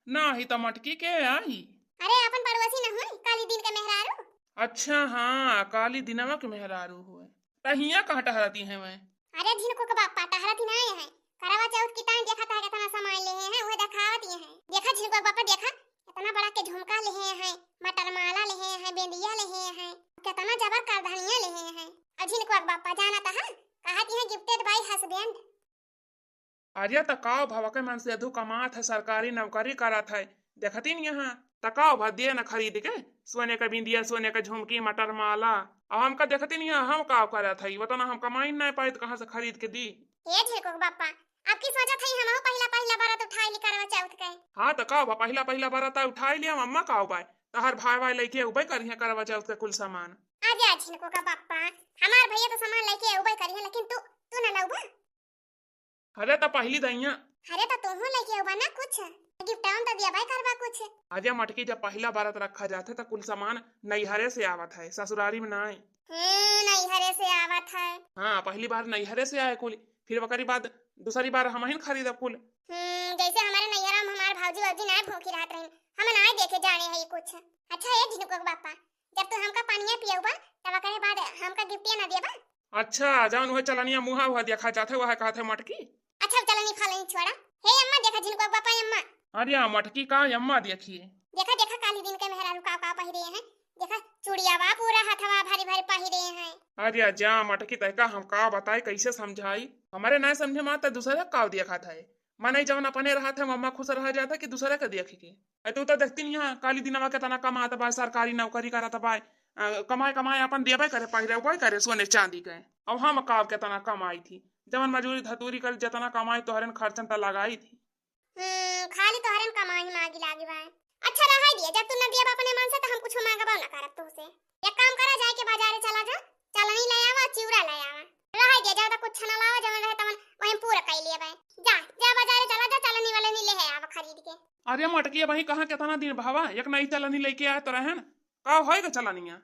ना ही तो मटकी के आई। अरे अपन पड़ोसी न हुई काली दिन के मेहरारू। अच्छा हाँ, काली दिनवा के मेहरारू हुए। तहिया कहाँ टहरती है मैं। अरे झिनको के बापा टहरा थी ना है। करवा चौथ की टाइम देखा था कितना सामान ले हैं वो दिखावत है। देखा झिनको के बापा देखा कितना बड़ा के झुमका ले हैं, मटर माला ले हैं, बेंदिया ले हैं, कितना जबर करधनिया ले हैं। और झिनको के बापा जाना था कहती है गिफ्टेड बाय हस्बैंड। अरे तकाओ भवा के मन से अधु कमात है, सरकारी नौकरी करत है। देखती नहीं यहाँ तकाओ भदिये न खरीद के सोने का बिंदिया, सोने का झुमकी, मटर माला। अब हमका देखती नहीं है, हम का करत है बता ना, हम कमाई नहीं पाए तो कहाँ से खरीद के दी। ये झिनको के बापा आपकी सोचा थी हम पहला पहला बार तो उठाई ली करवा चौथ के। हाँ तो का पहला पहला बार उठाई लिया अम्मा का उपाय तहर भाई भाई लेके उबे करिए करवा चौथ के कुल सामान। आजा झिनको का बापा हमार भैया तो सामान लेके उबे करी है लेकिन तू ना लउबा। अरे तो पहली दैया। अरे तो तू लेके उबा ना कुछ गिफ्ट आउन तो दिया भाई करवा कुछ। अजय मटकी जब पहला बारत रखा जाता है तो कुल सामान नैहरे से आवत है, ससुरारी में ना आए। नैहरे से आवत है। हाँ पहली बार नैहरे से आए कुल, फिर वकरी बाद दूसरी बार हम ही खरीदा कुल। जैसे हमारे नैहरा में हमारे भाऊजी वाजी ना भूखी रहत रही हम ना देखे जाने है ये कुछ। अच्छा ये झिनको के बापा जब तू हमका पानिया पियौबा तब करे बाद हमका गिफ्टिया ना देबा। अच्छा जान वह चलनिया मुहा हुआ देखा जाते वह कहते मटकी। अच्छा चलनी फालनी छोड़ा। हे अम्मा देखा झिनको के बापा अम्मा। अरे मटकी का अम्मा देखिए। देखा देखा काली दिन के मेहरारू का पहिरे हैं। देखा चूड़िया बा पूरा हथवा भारी भारी पहिरे हैं। अरे जा मटकी तहका हम का बताए कैसे समझाई, हमारे नहीं समझे माता दूसरे का देखा था। मैं नहीं जवन अपने रहा था मम्मा खुश रह जाता कि दूसरे का देखे के। तू तो देखती नहीं है काली दिनवा के तना कमाता बा, सरकारी नौकरी करता बा, कमाए कमाए अपन देवे करे पहिरे उपाय करे सोने चांदी के। अब हम का के तना कमाई थी जवन मजूरी धतूरी कर जितना कमाई तो हरन खर्चन तो लगाई थी। खाली तो हरन कमाई मांगी लागी बा। अच्छा रहा दिया जब तू न दिया अपने मन से तो हम कुछ मांगबा ना करब तू से। एक काम करा जाए के बाजारे चला जा, चलनी ले आवा चिवड़ा ले आवा। रहा दिया ज्यादा कुछ ना लावा जवन रहे तवन वहीं पूरा कर लिए बे। जा जा बाजारे चला जा, चलनी वाले नी ले आवा खरीद के। अरे मटकी वही कहाँ कितना दिन भावा एक नई चलनी लेके आए तो रहन का होएगा चलनिया।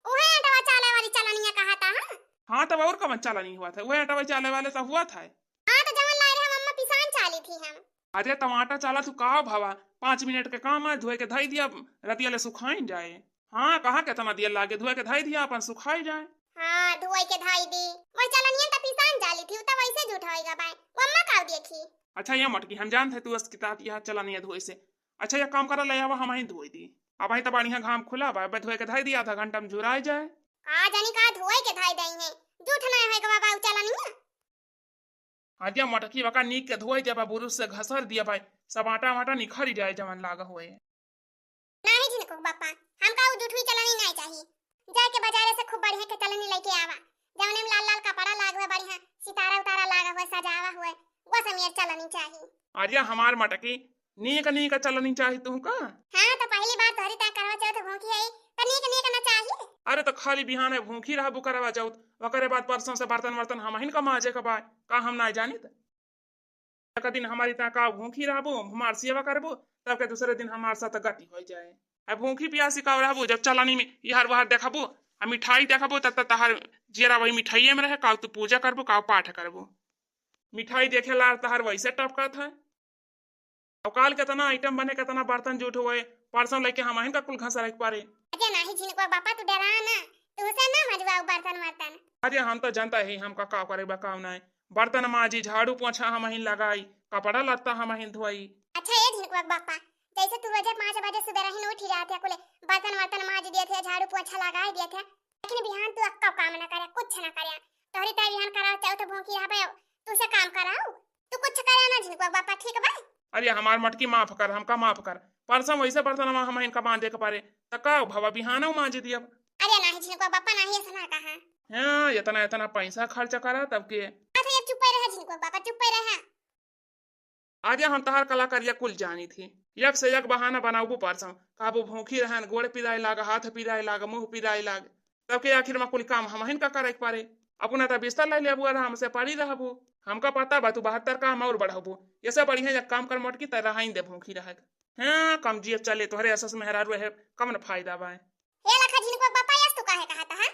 ओहे अटवा चाले वाली चलनिया कहा था। हाँ तब और कब चलनी हुआ था, वह अटवा चाले वाले तो हुआ था। हां तो जवन लाए रहे मम्मा पिसान चाली थी हम। अरे टमाटर चाला तू कहा भावा 5 मिनट के काम है, धोए के धाई दिया रतिया ले सुखाई जाए। हाँ कहाँ के तना दिया लागे धोए के धाई दिया अपन सुखाई जाए। हां धोए के धाई दी वही चलनिया तो पिसान चाली थी तो वैसे झूठ होएगा भाई मम्मा का देखी। अच्छा ये मटकी हम जानते तू उसकी तात यहाँ चलनी धोए से। अच्छा ये काम करा ले आवा हम ही धोई दी। अब ही तो बढ़िया घाम खुला बा धोए के धाई दिया, आधा घंटा में झुराई जाए। का जानी का धोए के धाई दई है झूठ ना है बाबा चलनिया। अरे मटकी वका नीक के धोए जब बुरुस से घसर दिया भाई सब आटा वाटा निखर जाए जवन लागा हुए। नहीं झिनको बापा हमका वो झूठी चलनी नहीं चाहिए। जाके बाजारे से खूब बढ़िया के चलनी लेके आवा जवने में लाल लाल कपड़ा लागवे बढ़िया सितारा उतारा लागा हुआ सजावा हुआ वो समीर चलनी चाहिए। अरे हमार मटकी नीक चलनी चाहिए तू का। हां तो पहली बार तोहरी ता करवा चौथ भूखी है तो नीक ना चाहिए। अरे तो खाली बिहाने भूखी रहबू करवा चौथ वकरे बाद परसों से बर्तन वर्तन हम ही कमाजे के बाद का हम ना जानी एक दिन हमारी ता का भूखी रहबू हमार सेवा करबू तब के दूसरे दिन हमार साथ गति हो जाए। अब भूखी प्यासी का रहबू जब चलनी में इहर वहर देखबू आ मिठाई देखबू तब तहर जेरा वही मिठाइये में रहे का तू पूजा करबू का पाठ करबू। मिठाई देखे ला तहर वैसे टपका था। और काल कितना आइटम बने कितना बर्तन जूठ हुए परसों लेके हम ही का कुल घसा रख पारे। अरे नहीं झिनको बापा तू डरा ना तू से ना मजवाओ बर्तन वर्तन। अरे हम तो जानता ही हम का करे काम नहीं, बर्तन माजी झाड़ू पोछा हम ही लगाई कपड़ा लत्ता हम ही धोई। अच्छा ये झिनको बापा जैसे तू रोज 5 बजे सुबह ही उठ रहा था कुल बर्तन वर्तन माज दिए थे झाड़ू पोछा लगा दिए थे लेकिन बिहान तू अक्का काम ना करे कुछ ना करे तोहरी ता बिहान करा चाहो तो भूखी रहबे तू से काम कराओ तू कुछ करे ना झिनको बापा ठीक बा। अरे हमार मटकी माफ कर हमका माफ कर परसों वैसे बर्तन हम इनका बांधे के पारे तका भवा बिहाना मांज दिया। अरे नहीं झिनको बापा नहीं ऐसा ना कहा। हाँ इतना इतना पैसा खर्च करा तब के। अच्छा ये चुप रह झिनको बापा चुप रह। आज हम तहार कला करिया कुल जानी थी एक से एक बहाना बनाऊ परसों काबू भूखी रहन गोड़ पिराए लाग हाथ पिराए लाग मुंह पिराए लाग तब के आखिर में कुल काम हम ही का करे पारे। अपना तो बिस्तर ले लेबू आराम से पड़ी रहबू हमका पता बा तू 72 काम और बढ़ाबू ये सब बढ़िया जब काम कर मटकी तरह ही दे भूखी रह। हाँ कम जियत चले तोहरे असस मेहरारू है कम न फायदा बा। हे लखा झिनको बापा यस तू काहे कहता है।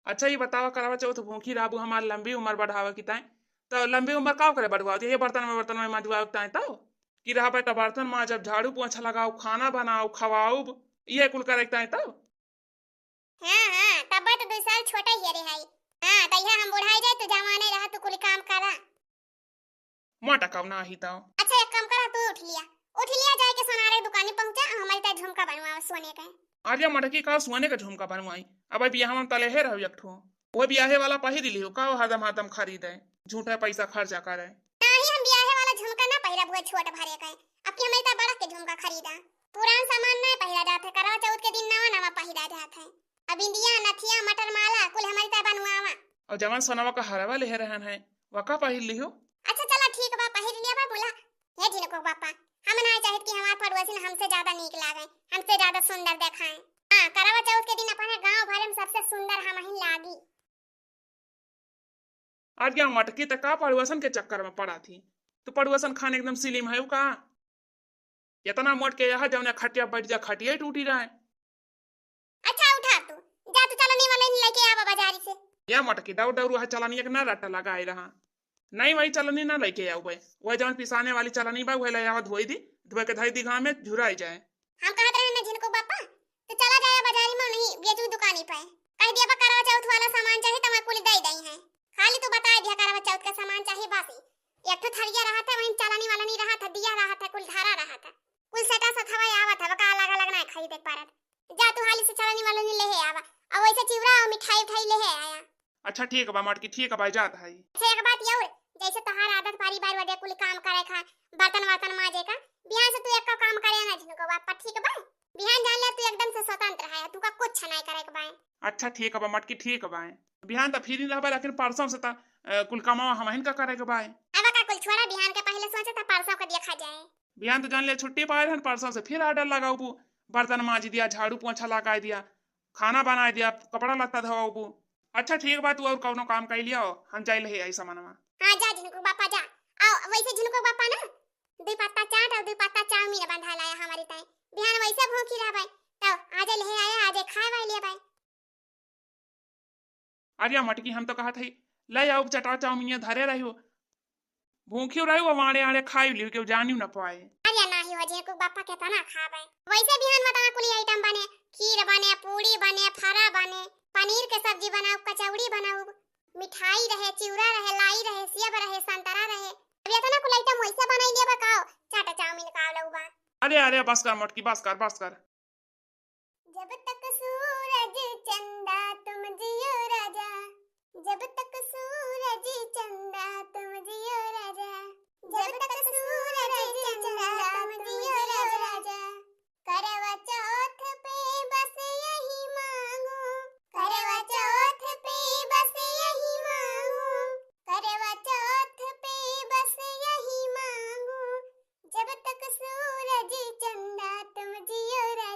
अच्छा ये बतावा करवा चाहो तो भूखी रहबू हमार लंबी उम्र बढ़ावा की ताए तो लंबी उम्र का करे बढ़वा ये बर्तन में माजवा ताए तो कि रहा तो बर्तन माँ जब झाड़ू पोछा लगाओ खाना बनाओ खवाओ ये कुल करता है तब। हाँ हाँ तब तो 2 साल छोटा ही रे है। हाँ तो हम बुढ़ाई जाए तो जवाने रहा तो कुल काम करा। मोटा कब ना ही तो। अच्छा एक काम करा तू उठ लिया जाए के सोनारे दुकान पहुंचा हमारी तरह झुमका बनवाओ सोने का। आर्या मटकी का सोने का झुमका बनवाई अब बियाह में तले है रहो एक ठो वो ब्याहे वाला पहिर लियो का हदम हदम खरीदे झूठा पैसा खर्चा करे। नहीं हम ब्याहे वाला झुमका ना पहिरा बुआ छोट भरे का अब की हमारी तरह बड़ा के झुमका खरीदा पुरान सामान नहीं पहिरा जाता है करवा चौथ के दिन नवा नवा पहिरा जाता है। अब इंदिया नथिया मटर माला कुल हमारी तरह बनवावा और जवान सोनवा का हरवा ले रहन है वका पहिर लियो। अच्छा चला ठीक बा पहिर लिया बा बोला हे जिनको बापा हम ना चाहत कि हमार पड़ोसी हमसे ज्यादा नीक लागे हमसे ज्यादा सुंदर देखाएं। हां करवा चौथ के दिन अपने गांव भर में सबसे सुंदर हम ही लागी। आर्या मटकी तो का पड़ुआसन के चक्कर में पड़ा थी तो पड़ुआसन खाने एकदम सिलिम है का इतना मोट के यहाँ जब खटिया बैठ जा खटिया टूटी रहा है। अच्छा उठा तू जा तू चलनी वाले नहीं लेके आवा बाजारी से या मटकी दौड़ दौड़ वह चलनी एक ना रट्टा लगाए रहा नहीं वही चलनी ना लेके आओ भाई वह जवन पिसाने वाली चलनी बा वह ले आओ धोई दी धोए के धई दी घाम में झुराई जाए। हम कहत रहे ना जिनको बापा तो चला जाए बाजारी में नहीं बेचू दुकानी पे कह दिया बा करवा चौथ वाला सामान चाहिए तो मैं कुल दे दई है खाली तू बता दिया करवा चौथ का सामान चाहिए बासी एक तो थरिया रहा था वहीं चलनी वाला नहीं रहा था दिया रहा था कुल धारा रहा था कुल सटा सथवा आवा था बका अलग अलग ना खरीदे पारत जा तू हाली से चलनी वाला नहीं ले आवा और वैसे चिवड़ा और मिठाई उठाई ले आया। अच्छा ठीक है मटकी ठीक है भाई जात है। अच्छा एक बात ये और जैसे तोहार आदत बारी बार वडे कुल काम करे खा बर्तन वर्तन माजे का बिहान से तू एक का काम करे ना जिनको बापा ठीक बा बिहान जान ले तू एकदम से स्वतंत्र है तू का कुछ नहीं करे के बा। अच्छा ठीक है मटकी ठीक है बिहान तो फिर रहबा लेकिन परसों से ता कुल कमावा हमहिन का करे के बा। अब का कुल छोड़ा बिहान के पहले सोचे था परसों का देखा जाए बिहान तो जान ले छुट्टी पाए रहन परसों से फिर आर्डर लगाऊ बर्तन माज दिया झाड़ू पोछा लगा दिया खाना बना दिया कपड़ा लत्ता धोबू। अच्छा ठीक बात तू और कौनो काम कर लियो हम जाइल है ऐसा मनवा। हां जा जिनको बापा जा आओ वैसे जिनको बापा ना 2 पत्ता चाट और 2 पत्ता चाउमीन बंधा लाया हमारी ताई बिहान वैसे भूखी रह भाई तो आज ले आया आज खाए वाले ले भाई। अरे मटकी हम तो कहा थी ले आओ चटा चाउमीन धरे रहियो भूखी रहियो वाड़े आड़े खाई लियो के जानियो ना पाए। अरे नहीं हो जिनको बापा के तना खावे वैसे बिहान में तना कुल आइटम बने खीर बने पूरी बने फरा बने पनीर के सब्जी बनाओ कचौड़ी बनाओ मिठाई रहे चिवड़ा रहे लाई रहे सेब रहे संतरा रहे अब इतना कुल आइटम वैसे बनाई ले बताओ चाटा चाउमीन खाओ लउबा। अरे बस कर मटकी बस कर। जब तक सूरज चंदा तुम जियो राजा जब तक सूरज चंदा तुम जियो राजा जब तक सूरज चंदा तुम जियो राजा करवा चौथ पे बस यही मांगो करवा चौथ पे बस यही मांगो करवा चौथ पे बस यही मांगो जब तक सूरज चंदा तुम जियो राजा।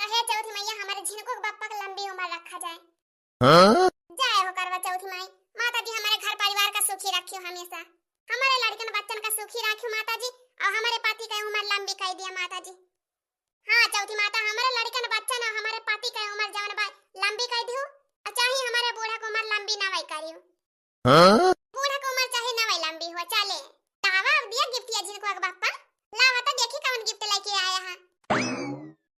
हे चौथी मैया हमारे झिनको के बापा के लंबी उम्र रखा जाए। जय हो करवा चौथी माई। माता जी हमारे घर परिवार का सुखी रखियो हमेशा, हमारे लड़कन बच्चन का सुखी रखियो माता जी, और हमारे पति का उम्र लंबी कर दिया माता जी। हाँ चौथी माता हमारे लड़कन बच्चन और हमारे पति का उम्र जवन बा लंबी कर दियो, और चाहे हमारे बूढ़ा को उम्र लंबी ना वही करियो। बूढ़ा को उम्र चाहे ना वही लंबी हो। चले लावा दिया गिफ्ट या झिनको के बापा। लावा तो देखी कौन गिफ्ट लेके आया है।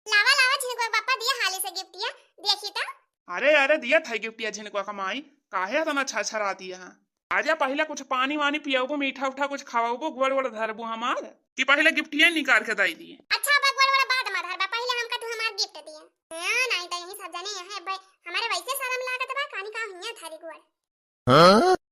लावा लावा झिनको के बापा दिया हाली से गिफ्ट या देखी तो। अरे अरे दिया था गिफ्ट या झिनको का माई, काहे इतना छछरा दिया है। आजा पहले कुछ पानी वानी पियाबो, मीठा उठा कुछ खावाबो, गोड़ गोड़ धरबो हमार कि पहले गिफ्ट ये निकाल के दई दिए। अच्छा बा गोड़ गोड़ बाद में धरबा, पहले हमका तू हमार गिफ्ट दिया। हां नहीं तो यही सब जाने है भाई, हमारे वैसे शर्म लागत बा कानी का हिया थारी गोड़।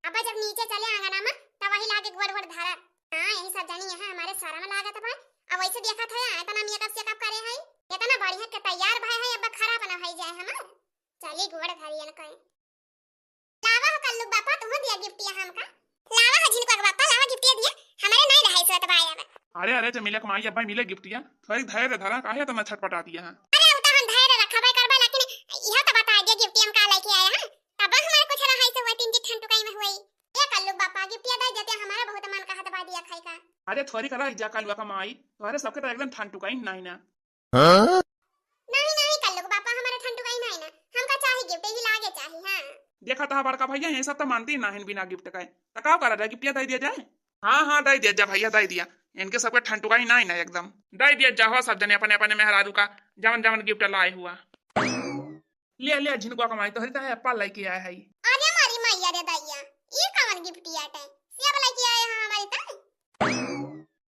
अब जब नीचे चले आंगना में तब वही लागे गोड़ गोड़ धरा। हां यही सब जानी है हमारे शर्म लागत बा। अब वैसे देखा था इतना मेकअप से कब करे है, इतना बढ़िया के तैयार भाई है, अब खराब ना भई जाए हमार। चली गोड़ धरियन कहीं। लावा हो कल्लू बापा तुम दिया गिफ्ट या हमका। लावा हो झिनको के बापा लावा गिफ्ट दिया, हमारे नहीं रहे सो तब आया। अरे अरे जो मिले कमाई अब मिले गिफ्ट या थोड़ी धैर्य धरा, काहे तो मैं छटपटा दिया है। अरे उता हम धैर्य रखबे करबे, लेकिन यह तो बता दिया गिफ्ट हम का लेके आया है, तब हमारे कुछ रहा से हुआ तीन जी ठंड टुकाई में हुई। ये कल्लू बापा गिफ्ट दे देते, हमारा बहुत मन कहत बा दिया खाई का। अरे थोड़ी करा जा कलवा कमाई, तुम्हारे सबके तो एकदम ठंड टुकाई नहीं ना। नहीं नहीं कल्लू बापा हमारे ठंड टुकाई नहीं ना, हमका चाहिए गिफ्ट ही लागे चाहिए। हां देखा था बड़का भैया ये सब तो मानती ना है बिना गिफ्ट का, तो का करा जाए गिफ्ट दे दिया जाए। हाँ हाँ दे दिया जा भैया दे दिया, इनके सबके ठंड टुकाई नहीं ना एकदम दे दिया जा हो सब जने अपने अपने मेहरारू का जवन जवन गिफ्ट लाए हुआ। ले ले झिनको कमाई तो हरिता है एप्पल लेके आया है। अरे मारी मैया रे दैया, ये कौन गिफ्ट आटे सेब लेके आए हैं हमारी ता।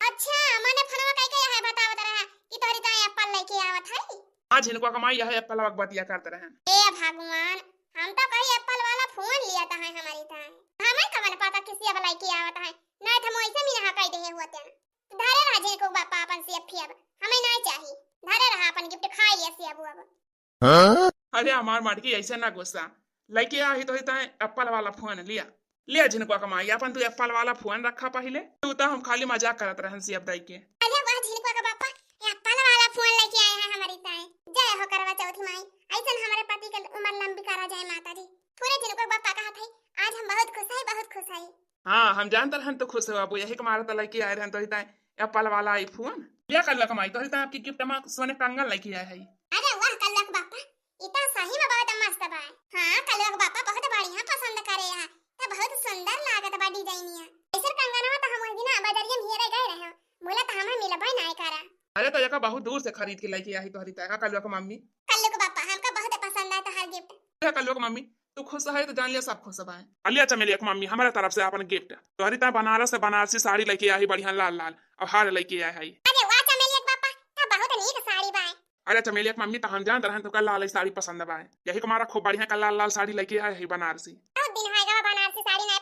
अच्छा मैंने फोनवा कह के है बतावत रहा कि तोरी ता एप्पल लेके आवत है। हां झिनको कमाई यह एप्पल वक बतिया करते रहे। ए भगवान हम तो कहीं एप्पल वाला फोन लिया था हमारी ता, हमें कवन पता किसी अब लेके आवत है, नहीं तो मोइसे भी ना कह दे होते हैं। धरे रहा झिनको बापा अपन सेब फियब, हमें नहीं चाहिए, धरे रहा अपन गिफ्ट खा लिया सेब अब। अरे हमार मटकी ऐसे ना गुस्सा, लेके आ ही तो हिता एप्पल वाला फोन लिया लिया झिनको कमाई अपन तू एप्पल वाला फोन रखा पहले, तू तो हम खाली मजाक करत रहन सी अब दाई के। अरे वाह झिनको का बापा एप्पल वाला फोन लेके आए हैं हमारी ताए। जय हो करवा चौथी माई, ऐसन हमारे पति के उम्र लंबी करा जाए माता जी। पूरे झिनको बापा कहा थे आज हम बहुत खुश है, बहुत खुश है। हाँ हम जानते रहन तो खुश हो अब यही कमारा तो लेके आए रहन तो हिता एप्पल वाला आईफोन लिया कर कमाई तो हिता आपकी गिफ्ट में सोने कंगन लेके आए है। अरे वाह कल्लक बापा इतना सही में बहुत मस्त बा। हां कल्लक बापा बहुत बढ़िया पसंद करे है, तो बहुत सुंदर लागत बा डिजाइनिया। ऐसे कंगनवा तो हम ओही ना बाजारिया में हेरे गए रहे, बोला तो हमें मिलबे नहीं करा। अरे तो यका बहुत दूर से खरीद के लेके आई तो हरिता का कलवा का मम्मी। कल्लक बापा हमका बहुत पसंद आया हर गिफ्ट। कलवा का मम्मी तू खुश है तो जान लिया सब खुश है। अलिया चमेली एक मम्मी हमारे तरफ से अपन गिफ्ट तो हरिता बनारस से बनारसी साड़ी लेके आई बढ़िया लाल लाल और हार लेके आए है। अरे वाह चमेली एक बापा तो बहुत नीक साड़ी बा। अरे चमेली एक मम्मी तो हम जानते रहन तो कल लाल साड़ी पसंद बा, यही हमारा खूब बढ़िया कल लाल लाल साड़ी लेके आए है बनारसी। बहुत दिन होएगा बनारसी साड़ी नहीं